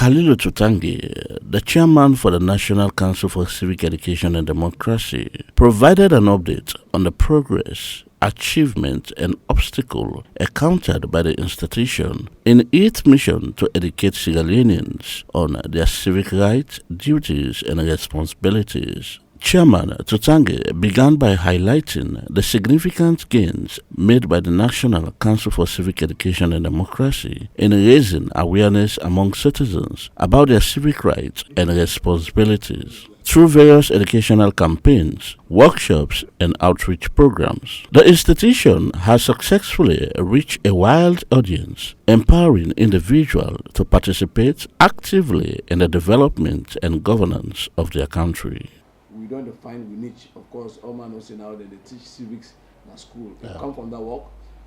Kalilu Tutagay, the chairman for the National Council for Civic Education and Democracy, provided an update on the progress, achievement, and obstacle encountered by the institution in its mission to educate Sierra Leoneans on their civic rights, duties, and responsibilities. Chairman Tutagay began by highlighting the significant gains made by the National Council for Civic Education and Democracy in raising awareness among citizens about their civic rights and responsibilities. Through various educational campaigns, workshops, and outreach programs, the institution has successfully reached a wide audience, empowering individuals to participate actively in the development and governance of their country. We don't define we niche. Of course, all man knows now that they teach civics in school. They come from that work.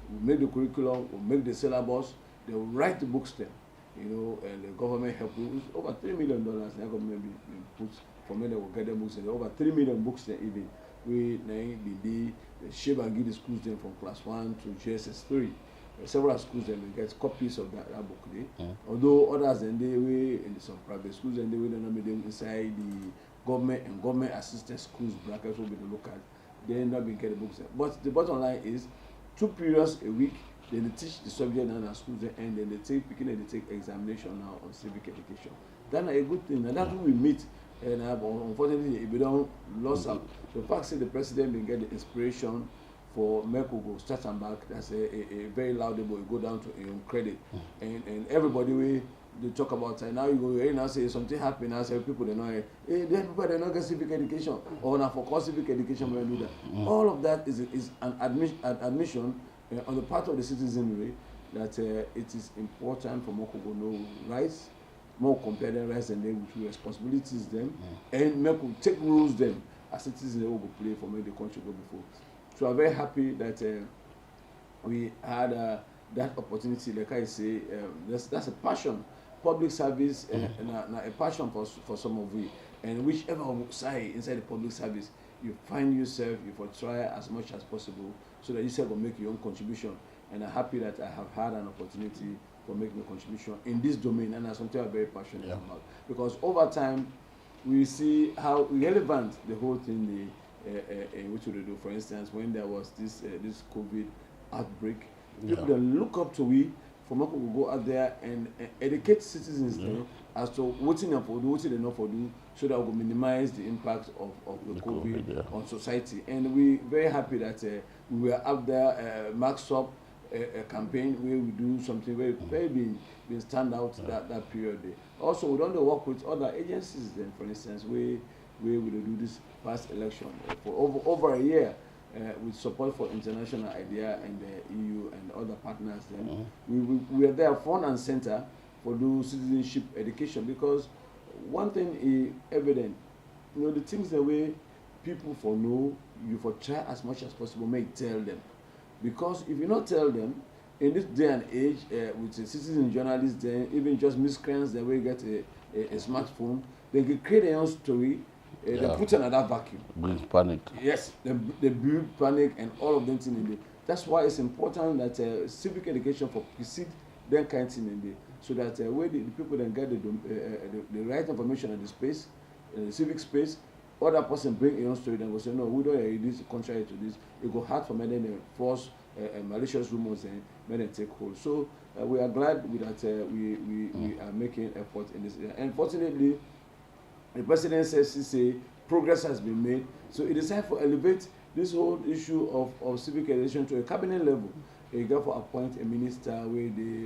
We make the curriculum, we make the syllabus, they will write the books there, and the government help. Over $3 million the government put from where they will get the books, and over 3 million books there even. We the shape and give the schools them from class 1 to JSS3. Several schools then we get copies of that book there. Although others then they way in some private schools and they will not make them inside the government and government assisted schools brackets will be the local. They not be get the books there. But the bottom line is 2 periods a week. Then they teach the subject in the schools and then they take examination now on civic education. That's a good thing. And that's when we meet. And unfortunately, if we don't lose out, the fact that the president will get the inspiration for Meko go start and back. That's a very laudable. Go down to credit, and everybody they talk about it. Now you go now say something happened. Now say people they know then people they not get civic education or now for course civic education when do that. All of that is an admission on the part of the citizenry that it is important for Moko to know rights, more compare their rights and then with responsibilities them, and Moko take rules them as citizens they will go play for make the country go before. So I'm very happy that we had that opportunity. Like I say, that's a passion, public service, and a passion for some of we. And whichever side inside the public service, you find yourself, you will try as much as possible so that yourself will make your own contribution. And I'm happy that I have had an opportunity for making a contribution in this domain, and that's something I'm very passionate about. Because over time, we see how relevant the whole thing which would do. For instance, when there was this COVID outbreak, people then look up to we for people will go out there and educate citizens as to what they for do, what they not for do, so that we will minimize the impact of the COVID on society. And we're very happy that we were out there, marks up a campaign where we do something very been stand out that period there. Also, we don't work with other agencies then, for instance, we will do this past election for over a year with support for international idea and the EU and other partners. Then we are there front and center for do citizenship education, because one thing is evident, the things the way people for know, you for try as much as possible make tell them, because if you not tell them in this day and age with the citizen journalists, then even just miscreants that way get a smartphone, they can create their own story. They put another vacuum. Build panic. Yes, they build panic and all of them things in there. That's why it's important that civic education for precede them kind of thing in there, so that where the people then get the right information in the space, the civic space, other person bring a own story, then go say no, we don't hear this contrary to this. It go hard for many to force malicious rumors and many take hold. So we are glad that we are making effort in this area. And fortunately, the president says progress has been made, so it is time to elevate this whole issue of civic education to a cabinet level. You got to appoint a minister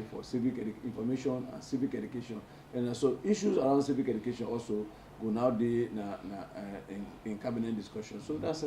for civic information and civic education, and so issues around civic education also go now in cabinet discussion. So that's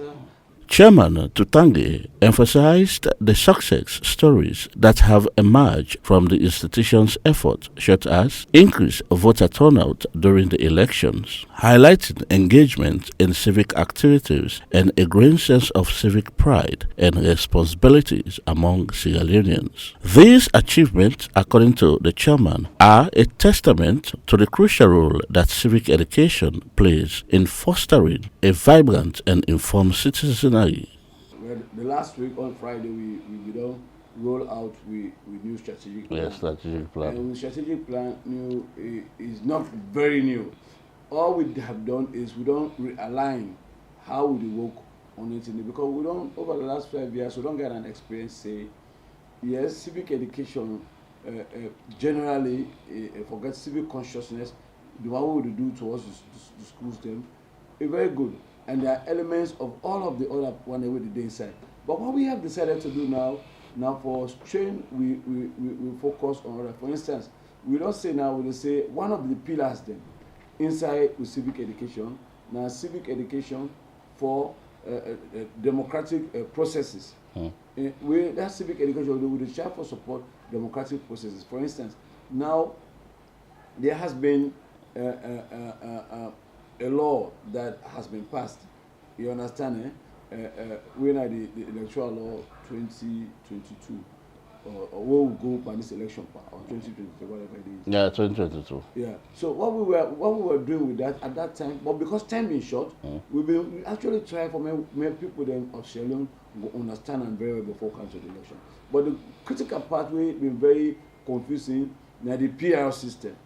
Chairman Tutagay emphasized the success stories that have emerged from the institution's efforts, such as increased voter turnout during the elections, highlighting engagement in civic activities, and a growing sense of civic pride and responsibilities among Sierra Leoneans. These achievements, according to the chairman, are a testament to the crucial role that civic education plays in fostering a vibrant and informed citizenry. Well, the last week on Friday we roll out with new strategic plan. Yes, strategic plan. And with strategic plan, new is not very new. All we have done is we don't realign how we work on it because we don't, over the last 5 years, we don't get an experience say yes, civic education generally forget civic consciousness, the one we do towards the schools them is very good, and there are elements of all of the other one way the day inside. But what we have decided to do now for train we focus on other. For instance, we don't say now, we say one of the pillars then inside with civic education, now civic education for democratic processes. That civic education we try for support democratic processes. For instance, now there has been a law that has been passed. You understand? When are the electoral law 2022, or we'll go by this election or 2023, whatever it is. Yeah, 2022. Yeah. So what we were doing with that at that time, but because time being short, we actually try for many people then of Sierra Leone will understand and very well before come to the election. But the critical part we been very confusing now the PR system.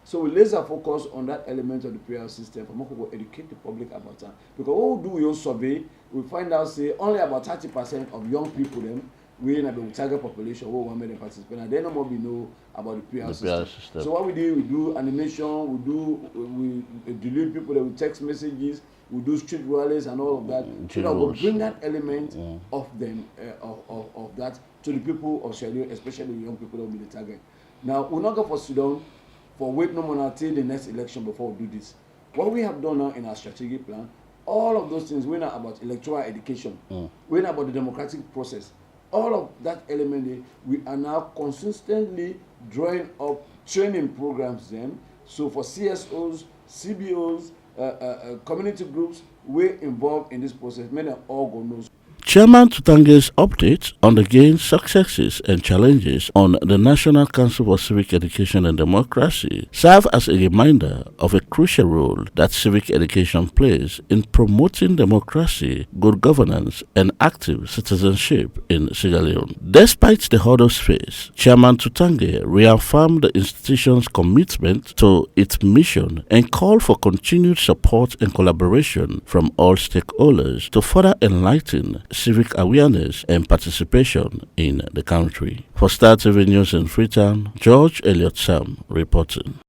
So we laser focus on that element of the PR system for more people educate the public about that. Because what we do your survey, we find out say only about 30% of young people then we in the target population who want to participate, and they no more be know about the PR system. So what we do animation, we delete people that we text messages, we do street rallies and all of that. You know, we bring that element of them of that to the people of Sierra Leone, especially the young people that will be the target. Now we're not going for Sudan for wait no more until the next election before we do this. What we have done now in our strategic plan, all of those things, we're not about electoral education, we're not about the democratic process. All of that element, we are now consistently drawing up training programs then. So for CSOs, CBOs, community groups, we're involved in this process. Many all go know. Chairman Tutagay's update on the gains, successes, and challenges on the National Council for Civic Education and Democracy serve as a reminder of a crucial role that civic education plays in promoting democracy, good governance, and active citizenship in Sierra Leone. Despite the hurdles faced, Chairman Tutagay reaffirmed the institution's commitment to its mission and called for continued support and collaboration from all stakeholders to further enlighten civic awareness and participation in the country. For Star TV News in Freetown, George Elliott Sam reporting.